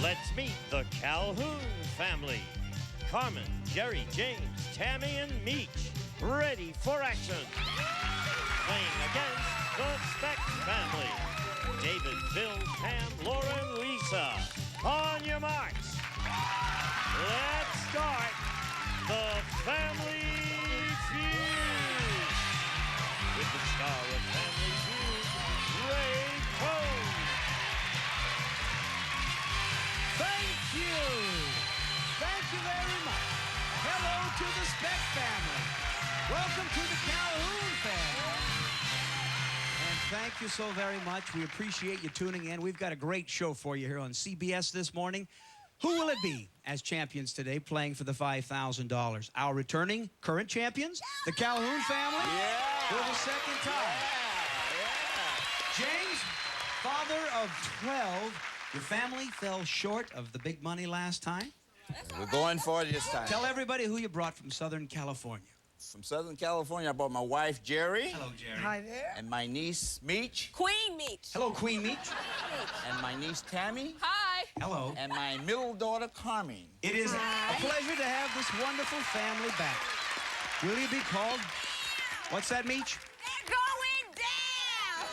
Let's meet the Calhoun family. Carmen, Jerry, James, Tammy, and Meech, ready for action. Playing against the Specht family. David, Phil, Pam, Laura, and Lisa. On your marks. Let's start the Family Feud. With the star of Family Feud, Ray Cohn. Thank you. Thank you very much. Hello to the Specht family. Welcome to the Calhoun family. And thank you so very much. We appreciate you tuning in. We've got a great show for you here on CBS this morning. Who will it be as champions today playing for the $5,000? Our returning current champions, the Calhoun family, for the second time. James, father of 12, your family fell short of the big money last time. We're going for it this time. Tell everybody who you brought from Southern California. From Southern California, I brought my wife, Jerry. Hello, Jerry. Hi there. And my niece, Meech. Queen Meech. Hello, Queen Meech. And my niece, Tammy. Hi. Hello. And my middle daughter, Carmen. It is a pleasure to have this wonderful family back. Will you be called? What's that, Meech? They're going down.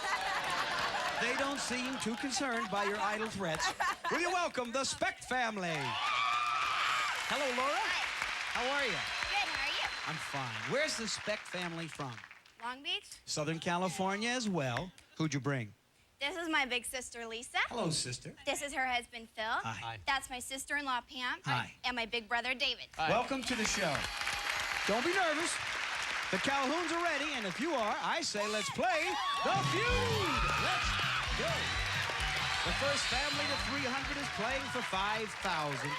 They don't seem too concerned by your idle threats. Will you welcome the Specht family? Hello, Laura. How are you? Good, how are you? I'm fine. Where's the Specht family from? Long Beach? Southern California as well. Who'd you bring? This is my big sister, Lisa. Hello, sister. This is her husband, Phil. Hi. That's my sister-in-law, Pam. Hi. And my big brother, David. Welcome to the show. Don't be nervous. The Calhouns are ready, and if you are, I say let's play the Feud. Let's go. The first family to 300 is playing for 5,000.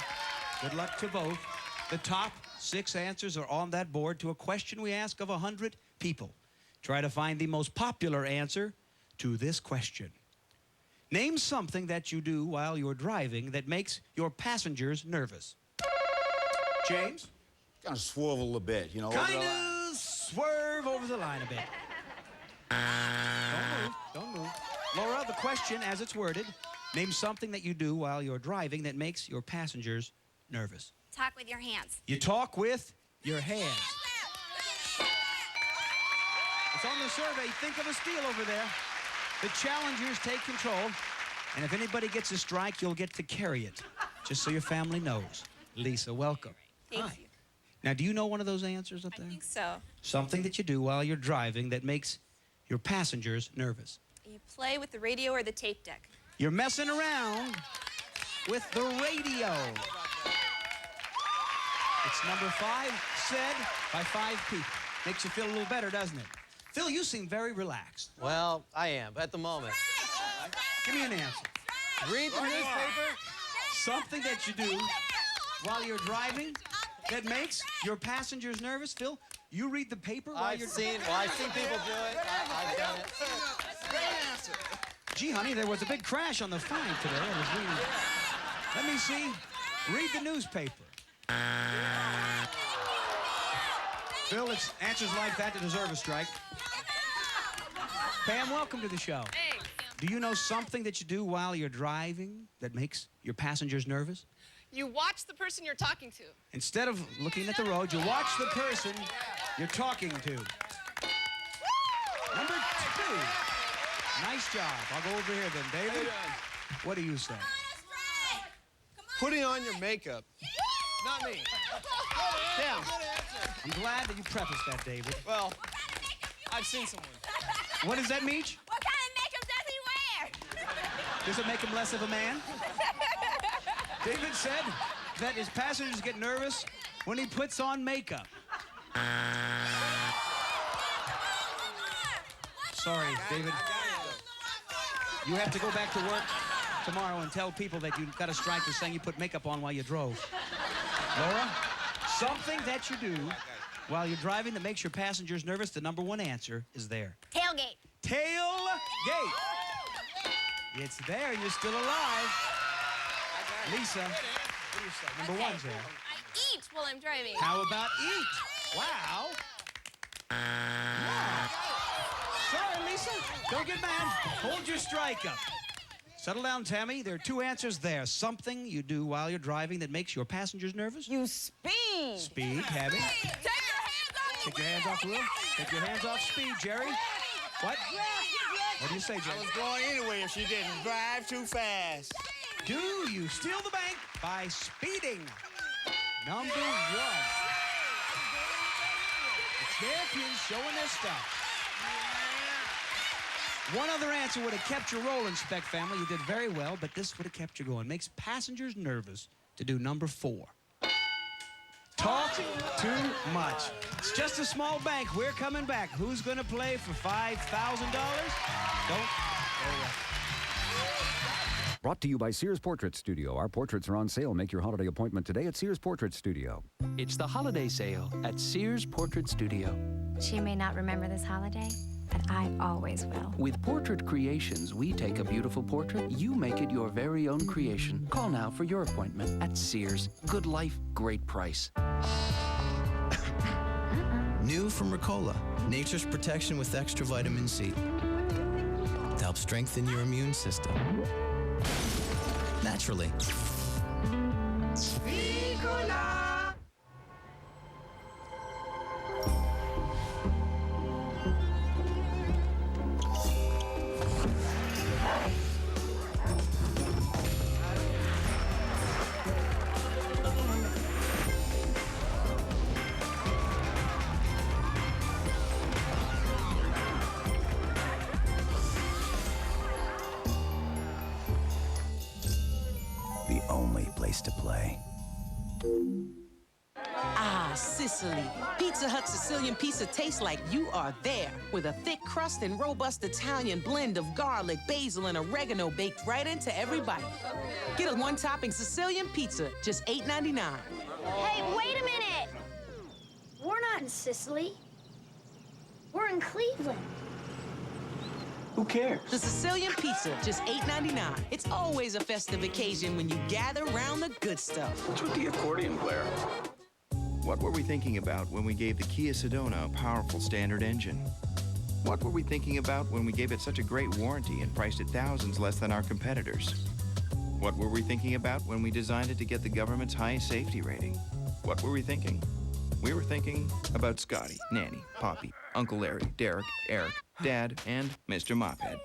Good luck to both. The top 6 answers are on that board to a question we ask of 100 people. Try to find the most popular answer to this question. Name something that you do while you're driving that makes your passengers nervous. James? Kind of swivel a bit, you know. Kind of swerve over the line a bit. Don't move. Laura, the question as it's worded, name something that you do while you're driving that makes your passengers nervous. Talk with your hands. You talk with your hands. It's on the survey. Think of a steal over there. The challengers take control, and if anybody gets a strike, you'll get to carry it, just so your family knows. Lisa, welcome. Thank you. Now, do you know one of those answers up I there? think so. Something that you do while you're driving that makes your passengers nervous. You play with the radio or the tape deck. You're messing around with the radio. It's number 5, said by 5 people. Makes you feel a little better, doesn't it? Phil, you seem very relaxed. Well, I am, at the moment. Give me an answer. Read the newspaper. Something that you do while you're driving that makes your passengers nervous. Phil, you read the paper while I've you're... seen people do it. I've done it. Gee, honey, there was a big crash on the 5 today. I was reading... Let me see. Read the newspaper. Phil, it's answers like that deserve a strike. Pam, welcome to the show. Thanks. Do you know something that you do while you're driving that makes your passengers nervous? You watch the person you're talking to. Instead of looking at the road, you watch the person you're talking to. Number 2. Nice job. I'll go over here then. David, what do you say? Putting on your makeup. Not me. Damn. I'm glad that you prefaced that, David. Well, I've seen someone. What does that mean? What kind of makeup does he wear? Does it make him less of a man? David said that his passengers get nervous when he puts on makeup. Sorry, David. You have to go back to work tomorrow and tell people that you got a strike for saying you put makeup on while you drove. Laura, something that you do while you're driving that makes your passengers nervous, the number 1 answer is there. Tailgate. Tailgate. It's there. You're still alive. Lisa, what do you say? Number 1's there. I eat while I'm driving. How about eat? Wow. Sorry, Lisa. Don't get mad. Hold your strike up. Settle down, Tammy. There are two answers there. Something you do while you're driving that makes your passengers nervous. You speed. Speed, Tabby. Take your hands off the Take your hands off the wheel. Take your hands off speed, Jerry. What? What do you say, Jerry? I was going anyway if she didn't drive too fast. Do you steal the bank by speeding? Number one. The champions showing their stuff. One other answer would have kept you rolling, Specht family. You did very well, but this would have kept you going. Makes passengers nervous to do number 4. Talk too much. It's just a small bank. We're coming back. Who's going to play for $5,000? Don't go away. Brought to you by Sears Portrait Studio. Our portraits are on sale. Make your holiday appointment today at Sears Portrait Studio. It's the holiday sale at Sears Portrait Studio. She may not remember this holiday, but I always will. With Portrait Creations, we take a beautiful portrait, you make it your very own creation. Call now for your appointment at Sears. Good life, great price. New from Ricola, nature's protection with extra vitamin C to help strengthen your immune system. Naturally. The only place to play. Ah, Sicily. Pizza Hut Sicilian pizza tastes like you are there, with a thick crust and robust Italian blend of garlic, basil, and oregano baked right into every bite. Get a one-topping Sicilian pizza, just $8.99. Hey, wait a minute. We're not in Sicily. We're in Cleveland. Who cares? The Sicilian pizza, just $8.99. It's always a festive occasion when you gather around the good stuff. What's with the accordion player? What were we thinking about when we gave the Kia Sedona a powerful standard engine? What were we thinking about when we gave it such a great warranty and priced it thousands less than our competitors? What were we thinking about when we designed it to get the government's highest safety rating? What were we thinking? We were thinking about Scotty, Nanny, Poppy, Uncle Larry, Derek, Eric, Dad, and Mr. Mophead.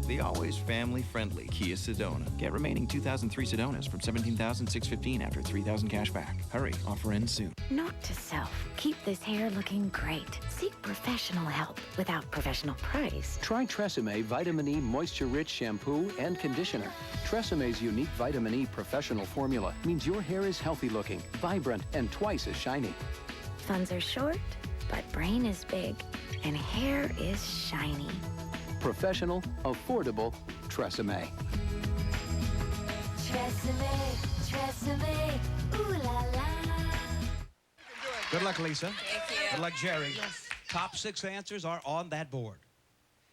The always family-friendly Kia Sedona. Get remaining 2003 Sedonas from $17,615 after $3,000 cash back. Hurry, offer ends soon. Note to self, keep this hair looking great. Seek professional help without professional price. Try Tresemme Vitamin E Moisture-Rich Shampoo and Conditioner. Tresemme's unique Vitamin E professional formula means your hair is healthy-looking, vibrant, and twice as shiny. Funds are short, but brain is big, and hair is shiny. Professional, affordable Tresemme. Tresemme, ooh la la. Good luck, Lisa. Thank you. Good luck, Jerry. Top 6 answers are on that board.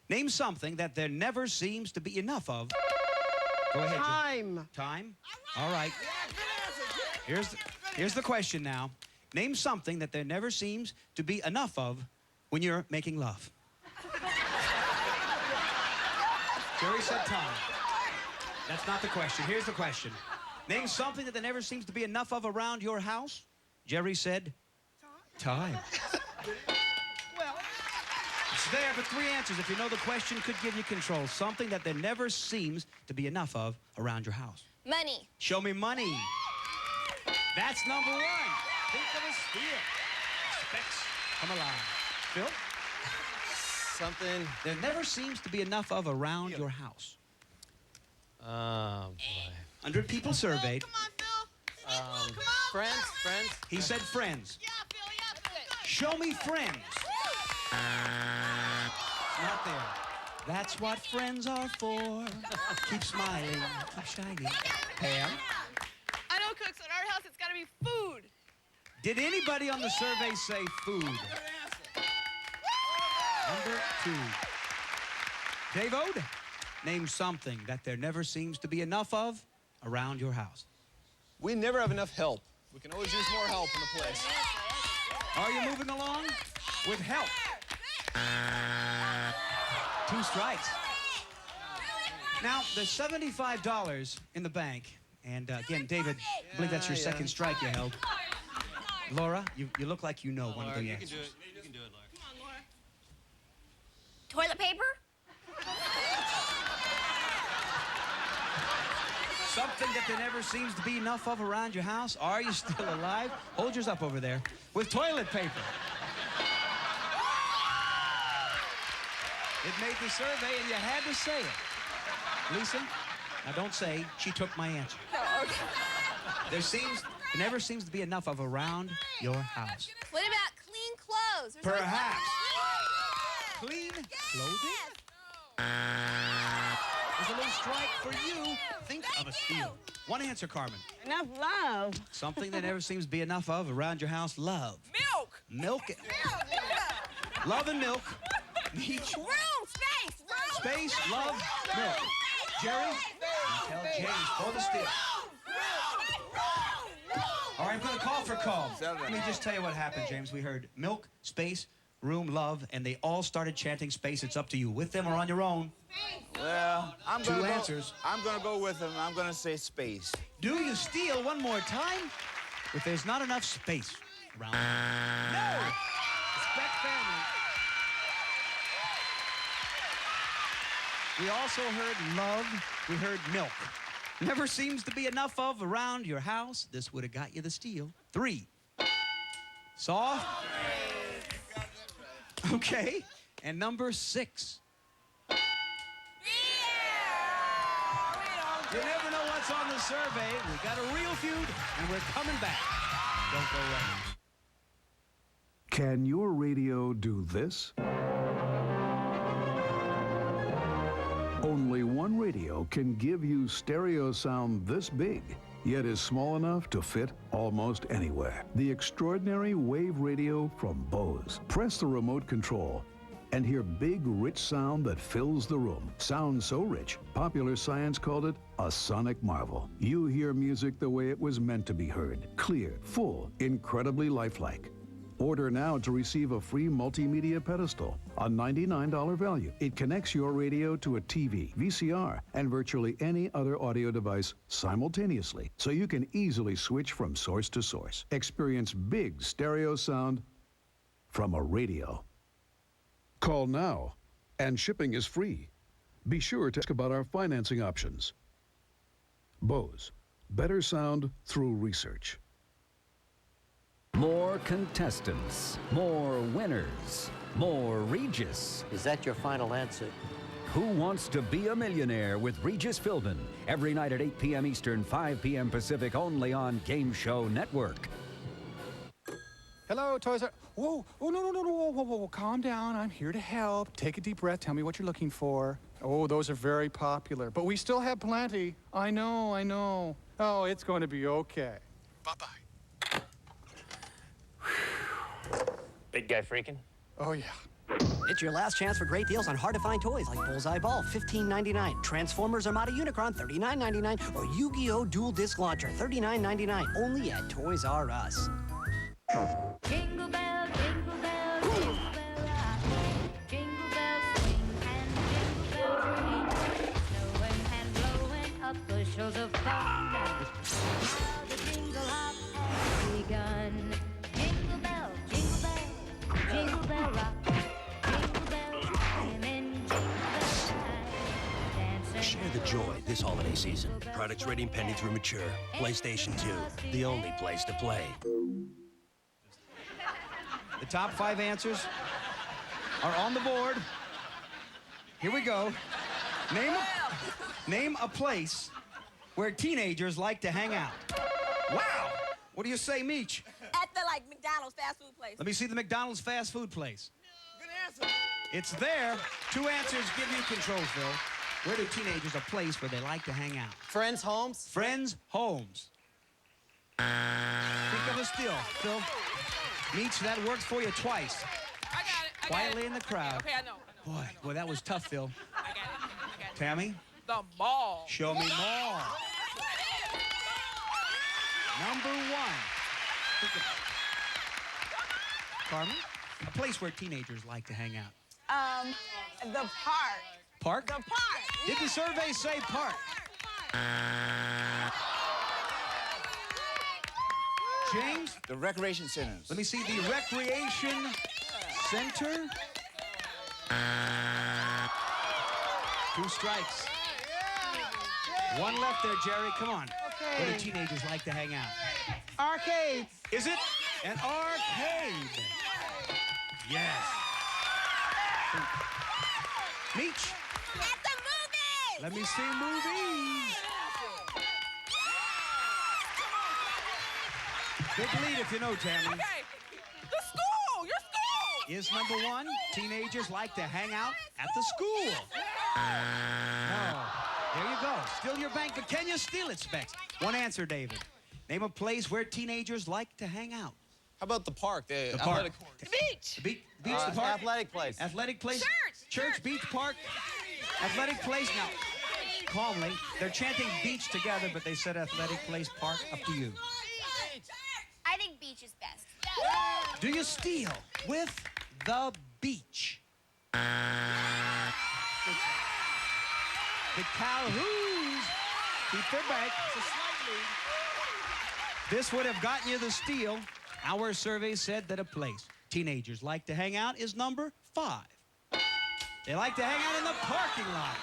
Name something that there never seems to be enough of. Go ahead, Jim. Time? All right. Here's the question now. Name something that there never seems to be enough of when you're making love. Jerry said time. That's not the question. Here's the question. Name something that there never seems to be enough of around your house. Jerry said time. Well, it's there for 3 answers. If you know the question, could give you control. Something that there never seems to be enough of around your house. Money. Show me money. That's number 1. Think of a steal. Specs come alive. Phil? Something. There never seems to be enough of around your house. Oh, boy. 100 people surveyed. Come on, Phil. Friends. He said friends. Yeah, Phil, yeah. Show me friends. Not there. That's what friends are for. Keep smiling, keep shining. Pam? I know, Cooks. At our house, it's got to be food. Did anybody on the survey say food? Number 2. Dave Ode, name something that there never seems to be enough of around your house. We never have enough help. We can always use more help in the place. Are you moving along? With help. 2 strikes. Now, there's $75 in the bank. And again, David, I believe that's your second strike you held. Laura, you look like you know one of the answers. You can do it, Laura. Come on, Laura. Toilet paper? Something that there never seems to be enough of around your house. Are you still alive? Hold yours up over there. With toilet paper. It made the survey and you had to say it. Lisa, now don't say, she took my answer. There never seems to be enough of around your house. What about clean clothes? There's always Perhaps. clean Clean clothing? There's a little strike for you. Think of a steal. One answer, Carmen. Enough love. Something that never seems to be enough of around your house. Love. milk. Milk. Love and milk. Each. Room, space, room. Space, love, milk. Jerry, you tell James for the steal. All right, I'm going to call for call. Let me just tell you what happened, James. We heard milk, space, room, love, and they all started chanting space. It's up to you. With them or on your own. Well, Two answers. I'm gonna go with him. I'm gonna say space. Do you steal one more time? If there's not enough space around. No! Specht family. We also heard love. We heard milk. Never seems to be enough of around your house. This would have got you the steal. 3. Soft. Okay. And number 6. You never know what's on the survey. We got a real feud, and we're coming back. Don't go away. Can your radio do this? Only one radio can give you stereo sound this big, yet is small enough to fit almost anywhere. The extraordinary Wave Radio from Bose. Press the remote control and hear big, rich sound that fills the room. Sound so rich, popular science called it a sonic marvel. You hear music the way it was meant to be heard. Clear, full, incredibly lifelike. Order now to receive a free multimedia pedestal, a $99 value. It connects your radio to a TV, VCR, and virtually any other audio device simultaneously, so you can easily switch from source to source. Experience big stereo sound from a radio. Call now, and shipping is free. Be sure to ask about our financing options. Bose, better sound through research. More contestants, more winners, more Regis. Is that your final answer? Who Wants to Be a Millionaire with Regis Philbin? Every night at 8 p.m. Eastern, 5 p.m. Pacific, only on Game Show Network. Hello, Toys R... Whoa, oh, no, whoa, calm down. I'm here to help. Take a deep breath. Tell me what you're looking for. Oh, those are very popular, but we still have plenty. I know. Oh, it's going to be okay. Bye-bye. Big guy freaking? Oh, yeah. It's your last chance for great deals on hard-to-find toys like Bullseye Ball, $15.99, Transformers Armada Unicron, $39.99, or Yu-Gi-Oh! Dual Disc Launcher, $39.99, only at Toys R Us. Jingle bell, jingle bell, jingle bell rock. Jingle bells swing and jingle bells ring. Snowing and blowing up bushels of fun. Now the jingle hop has begun. Jingle bell, jingle bell rock. Jingle bells chime in jingle bell time. Share the joy this holiday season. Products rating pending through mature. PlayStation 2, the only place to play. The top 5 answers are on the board. Here we go. Name a place where teenagers like to hang out. Wow! What do you say, Meech? At the, McDonald's fast food place. Let me see the McDonald's fast food place. Good answer. It's there. 2 answers give you control, Phil. Where do teenagers a place where they like to hang out? Friends' homes? Friends' homes. Think of a steal, Phil. Meech, that works for you twice. I got it. Quietly in the crowd. Okay, I know. Boy, that was tough, Phil. I got it. Tammy? The mall. Show me more. Number 1. Think of Carmen? A place where teenagers like to hang out. The park. Park? The park. Did the survey say park? James? The recreation centers. Let me see the recreation center. 2 strikes. 1 left there, Jerry. Come on. Where do teenagers like to hang out? Arcade. Is it an arcade? Yes. Meech? At the movies! Let me see movies. Big lead if you know, Tammy. Okay. The school. Your school. Is number 1, teenagers like to hang out at the school. No. There you go. Still your bank, but can you steal it, Specht? One answer, David. Name a place where teenagers like to hang out. How about the park? The park. The beach. The beach, the park? Athletic place. Athletic place? Church. Beach, park, athletic place. Now, calmly, they're chanting beach together, but they said athletic place, park. Up to you. I think beach is best. Do you steal with the beach? The Calhouns keep their bank. This would have gotten you the steal. Our survey said that a place teenagers like to hang out is number 5. They like to hang out in the parking lot.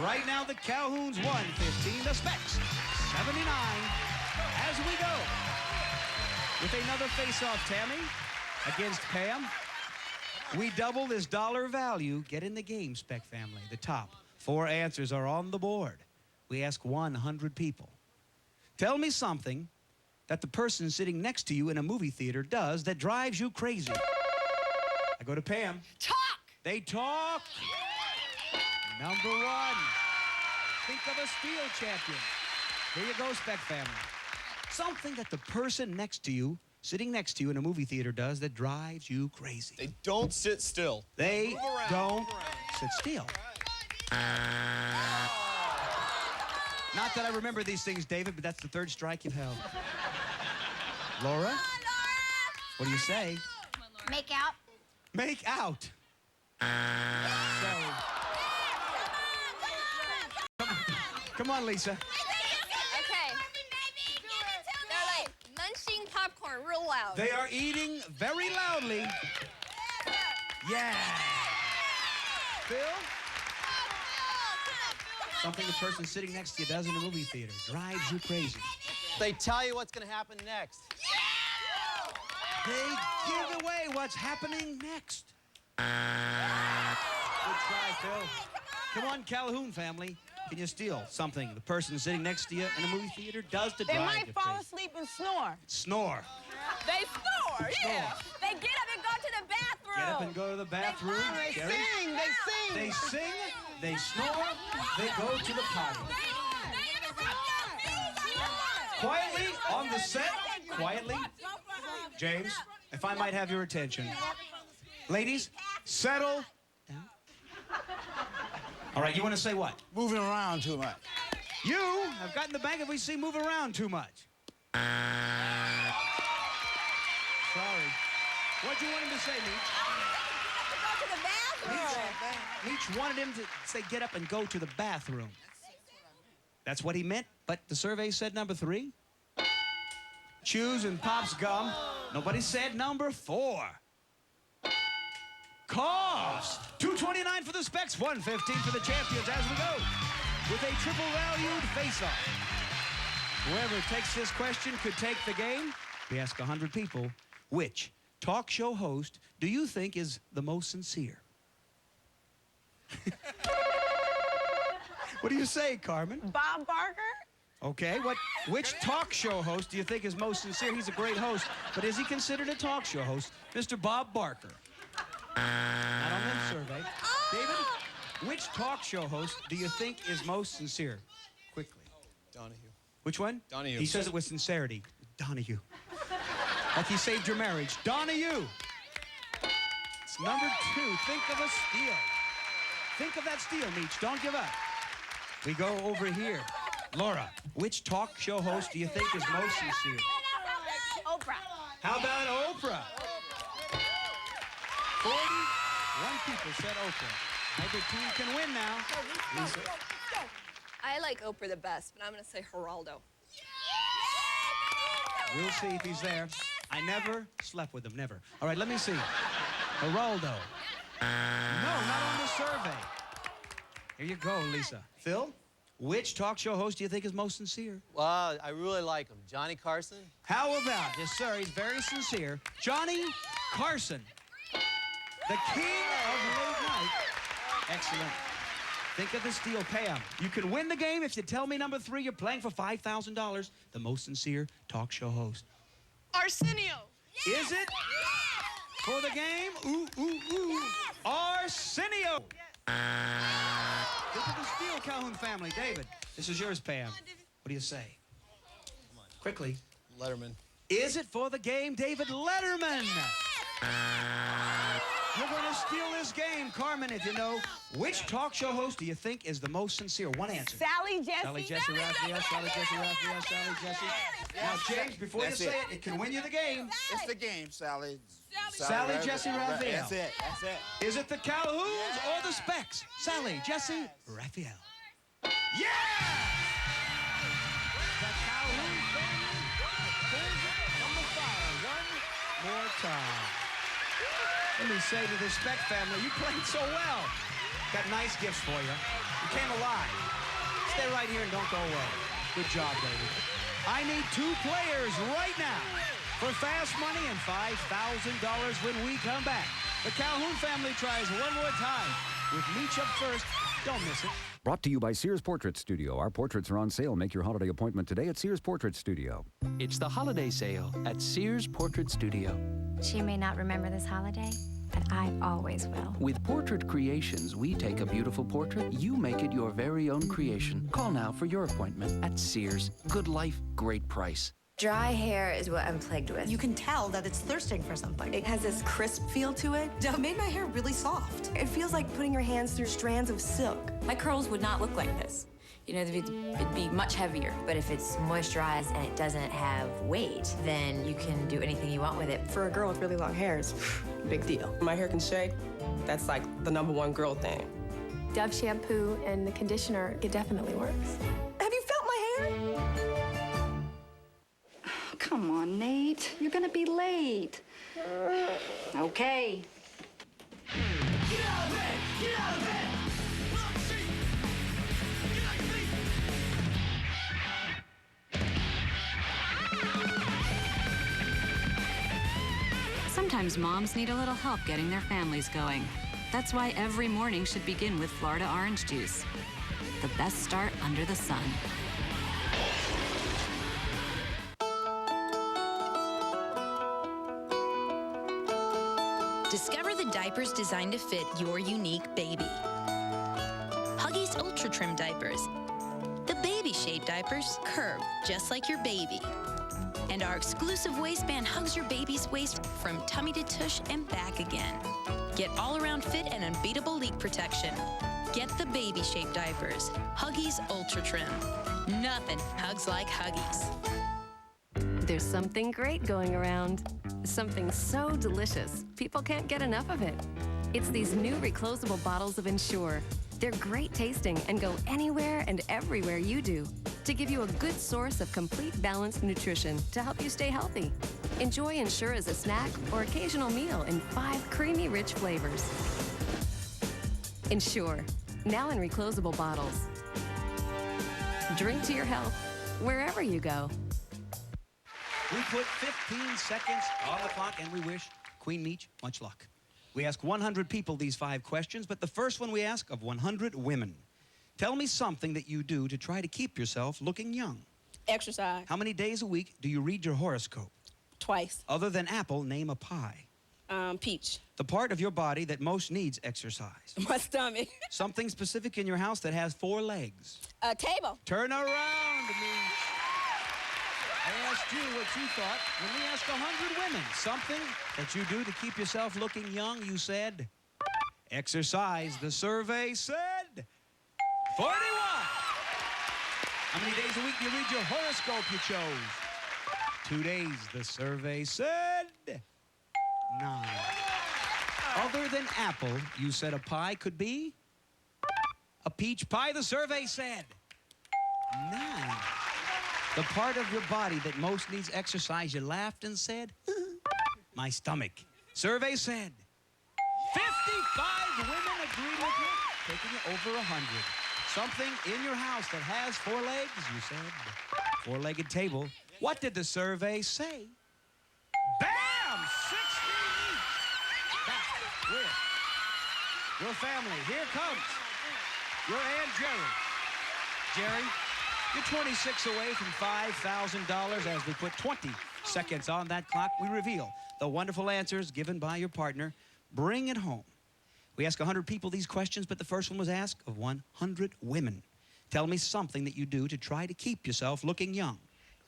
Right now, the Calhouns won 15, the Spechts 79. As we go with another face-off, Tammy, against Pam. We double this dollar value. Get in the game, Specht family. The top 4 answers are on the board. We ask 100 people. Tell me something that the person sitting next to you in a movie theater does that drives you crazy. I go to Pam. Talk. They talk. Number 1. Think of a steal champion. Here you go, Specht family. Something that the person next to you, sitting next to you in a movie theater does that drives you crazy. They don't sit still. They don't sit still. Not that I remember these things, David, but that's the 3rd strike you've held. Laura? What do you say? Make out. Make out. Sorry. Come on, Lisa. Okay. They're like munching popcorn real loud. They are eating very loudly. Yeah. Phil? Something the person sitting next to you does in a movie theater drives you crazy. They tell you what's going to happen next. They give away what's happening next. Good try, Phil. Come on, Calhoun family. Can you steal something the person sitting next to you in a movie theater does to They drive might you fall crazy? asleep and snore. Snore. They snore, yeah. They get up and go to the bathroom. Get up and go to the bathroom. They Jerry? sing. They sing, they snore, they go to the potty. Quietly on the set, quietly. James, if I might have your attention. Ladies, settle down. All right, you want to say what? Moving around too much. You have gotten the bank if we see move around too much. Sorry. What do you want him to say, Meech? Go to the bathroom. Meech wanted him to say get up and go to the bathroom. That's what he meant, but the survey said number 3. Chews and pops gum. Nobody said number 4. Coughs. $2.29 for the Spechts, $1.15 for the champions as we go with a triple valued face-off. Whoever takes this question could take the game. We ask 100 people, which talk show host do you think is the most sincere? What do you say, Carmen? Bob Barker? Okay, which talk show host do you think is most sincere? He's a great host, but is he considered a talk show host? Mr. Bob Barker. Not on that survey. David, which talk show host do you think is most sincere? Quickly. Donahue. Which one? Donahue. He says it with sincerity. Donahue. Like he saved your marriage. Donahue. It's number 2. Think of a steal. Think of that steal, Meech. Don't give up. We go over here. Laura, which talk show host do you think is most sincere? Oprah. How about Oprah? 41 people said Oprah. Either team can win now. Lisa. I like Oprah the best, but I'm going to say Geraldo. We'll see if he's there. I never slept with him, never. All right, let me see. Geraldo. No, not on the survey. Here you go, Lisa. Phil, which talk show host do you think is most sincere? Well, I really like him. Johnny Carson? How about, yes, sir, he's very sincere. Johnny Carson, the king of late night. Excellent. Think of this deal, Pam. You can win the game if you tell me number 3. You're playing for $5,000. The most sincere talk show host. Arsenio. Is it? For the game? Ooh, ooh, ooh. Arsenio. Think of this deal, Calhoun family. David, this is yours, Pam. What do you say? Quickly. Letterman. Is it for the game, David Letterman? You're going to steal this game. Carmen, if you know, which talk show host do you think is the most sincere? One answer. Sally Jesse. Sally Jesse Raphael, Sally Jesse Raphael, Sally Jesse. Now, James, before you say it can win you the game. It's the game, Sally. Sally Jesse Raphael. That's it. That's it. Is it the Calhouns or the Spechts? Sally Jesse Raphael. Yeah! The Calhoun family pulls it from the fire one more time. Let me say to the Specht family, you played so well. Got nice gifts for you. You came alive. Stay right here and don't go away. Good job, David. I need 2 players right now for fast money and $5,000 when we come back. The Calhoun family tries one more time with Meech up first. Don't miss it. Brought to you by Sears Portrait Studio. Our portraits are on sale. Make your holiday appointment today at Sears Portrait Studio. It's the holiday sale at Sears Portrait Studio. She may not remember this holiday, but I always will. With Portrait Creations, we take a beautiful portrait, you make it your very own creation. Call now for your appointment at Sears. Good life, great price. Dry hair is what I'm plagued with. You can tell that it's thirsting for something. It has this crisp feel to it. It made my hair really soft. It feels like putting your hands through strands of silk. My curls would not look like this. You know, it'd be much heavier. But if it's moisturized and it doesn't have weight, then you can do anything you want with it. For a girl with really long hair, it's a big deal. My hair can shake. That's like the #1 girl thing. Dove shampoo and the conditioner, it definitely works. Have you felt my hair? Come on, Nate. You're gonna be late. Okay. Get out of bed! Get out of bed! Sometimes moms need a little help getting their families going. That's why every morning should begin with Florida orange juice. The best start under the sun. Discover the diapers designed to fit your unique baby. Huggies Ultra Trim diapers. The baby-shaped diapers curve just like your baby. And our exclusive waistband hugs your baby's waist from tummy to tush and back again. Get all-around fit and unbeatable leak protection. Get the baby-shaped diapers. Huggies Ultra Trim. Nothing hugs like Huggies. There's something great going around. Something so delicious, people can't get enough of it. It's these new reclosable bottles of Ensure. They're great tasting and go anywhere and everywhere you do to give you a good source of complete balanced nutrition to help you stay healthy. Enjoy Ensure as a snack or occasional meal in 5 creamy, rich flavors. Ensure, now in reclosable bottles. Drink to your health wherever you go. We put 15 seconds on the clock, and we wish Queen Meech much luck. We ask 100 people these 5 questions, but the first one we ask of 100 women. Tell me something that you do to try to keep yourself looking young. Exercise. How many days a week do you read your horoscope? Twice. Other than apple, name a pie. Peach. The part of your body that most needs exercise. My stomach. Something specific in your house that has 4 legs. A table. Turn around, Meech. I asked you what you thought when we asked 100 women. Something that you do to keep yourself looking young, you said exercise. The survey said 41. How many days a week do you read your horoscope? You chose 2 days. The survey said 9. Other than apple, you said a pie could be a peach pie? The survey said 9. The part of your body that most needs exercise, you laughed and said, my stomach. Survey said 55 women agreed with you, taking you over 100. Something in your house that has 4 legs, you said. 4-legged table. What did the survey say? Bam! 16 each. Back with your family. Here comes your Aunt Jerry. Jerry, you're 26 away from $5,000. As we put 20 seconds on that clock, we reveal the wonderful answers given by your partner. Bring it home. We ask 100 people these questions, but the first one was asked of 100 women. Tell me something that you do to try to keep yourself looking young.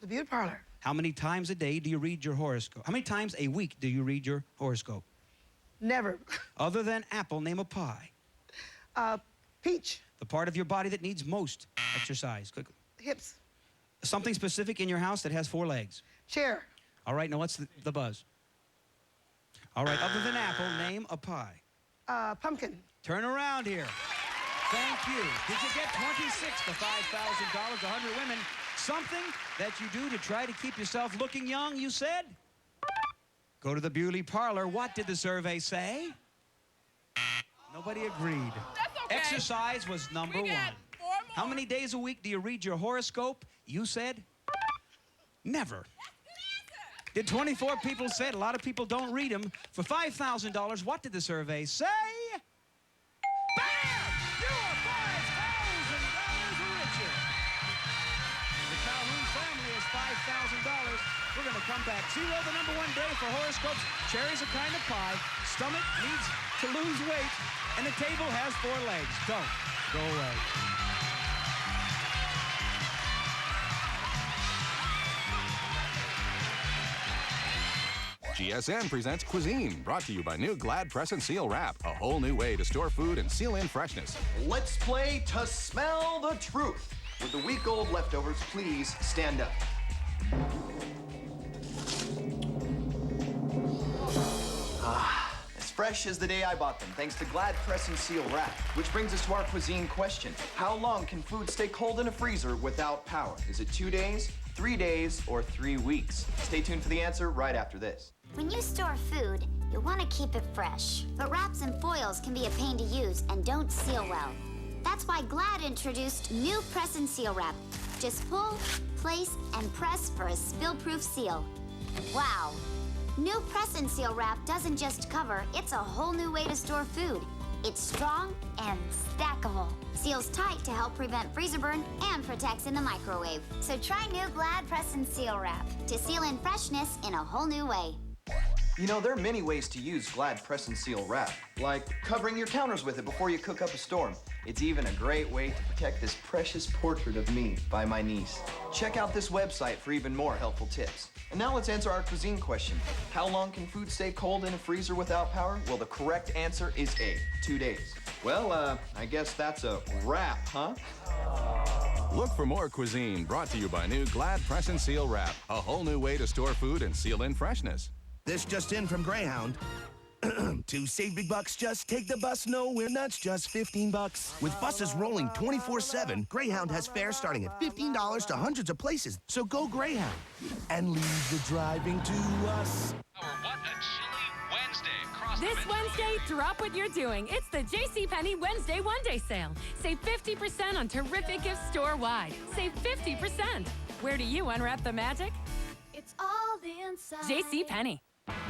The beauty parlor. How many times a day do you read your horoscope? How many times a week do you read your horoscope? Never. Other than apple, name a pie. Peach. The part of your body that needs most exercise. Quickly. Hips. Something specific in your house that has 4 legs. Chair. All right, now what's the buzz? All right, other than apple, name a pie. Pumpkin. Turn around here. Thank you. Did you get 26 to $5,000, 100 women? Something that you do to try to keep yourself looking young, you said? Go to the beauty parlor. What did the survey say? Nobody agreed. That's okay. Exercise was number 1. How many days a week do you read your horoscope? You said? Never. Did 24 people say it? A lot of people don't read them. For $5,000, what did the survey say? Bam! You are $5,000 richer. The Calhoun family is $5,000. We're going to come back. 0, the number 1 day for horoscopes. Cherry's a kind of pie. Stomach needs to lose weight. And the table has 4 legs. Don't go away. GSN presents Cuisine, brought to you by new Glad Press and Seal Wrap, a whole new way to store food and seal in freshness. Let's play To Smell the Truth. With the week-old leftovers, please stand up. As fresh as the day I bought them, thanks to Glad Press and Seal Wrap. Which brings us to our cuisine question. How long can food stay cold in a freezer without power? Is it 2 days, 3 days, or 3 weeks? Stay tuned for the answer right after this. When you store food, you want to keep it fresh. But wraps and foils can be a pain to use and don't seal well. That's why Glad introduced new Press and Seal Wrap. Just pull, place, and press for a spill-proof seal. Wow! New Press and Seal Wrap doesn't just cover, it's a whole new way to store food. It's strong and stackable. Seals tight to help prevent freezer burn and protects in the microwave. So try new Glad Press and Seal Wrap to seal in freshness in a whole new way. You know, there are many ways to use Glad Press and Seal Wrap, like covering your counters with it before you cook up a storm. It's even a great way to protect this precious portrait of me by my niece. Check out this website for even more helpful tips. And now let's answer our cuisine question. How long can food stay cold in a freezer without power? Well, the correct answer is A, 2 days. Well, I guess that's a wrap, huh? Look for more Cuisine, brought to you by new Glad Press and Seal Wrap, a whole new way to store food and seal in freshness. This just in from Greyhound. To save big bucks, just take the bus. No, we're nuts, just $15. With buses rolling 24/7, Greyhound has fares starting at $15 to hundreds of places. So go Greyhound and leave the driving to us. What a chilly Wednesday. This Wednesday, drop what you're doing. It's the JCPenney Wednesday one-day sale. Save 50% on terrific gifts store-wide. Save 50%. Where do you unwrap the magic? It's all inside. JCPenney.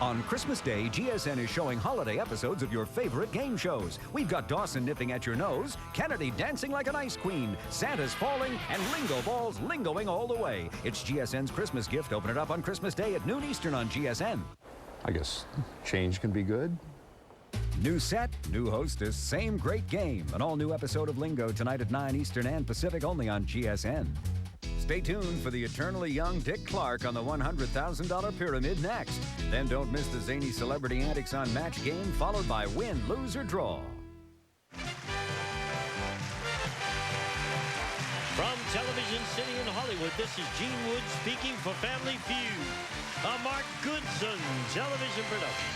On Christmas Day, GSN is showing holiday episodes of your favorite game shows. We've got Dawson nipping at your nose, Kennedy dancing like an ice queen, Santa's falling, and Lingo Balls lingoing all the way. It's GSN's Christmas gift. Open it up on Christmas Day at noon Eastern on GSN. I guess change can be good. New set, new hostess, same great game. An all-new episode of Lingo tonight at 9 Eastern and Pacific, only on GSN. Stay tuned for the eternally young Dick Clark on the $100,000 pyramid next. Then don't miss the zany celebrity antics on Match Game, followed by Win, Lose, or Draw. From Television City in Hollywood, this is Gene Wood speaking for Family Feud, a Mark Goodson television production.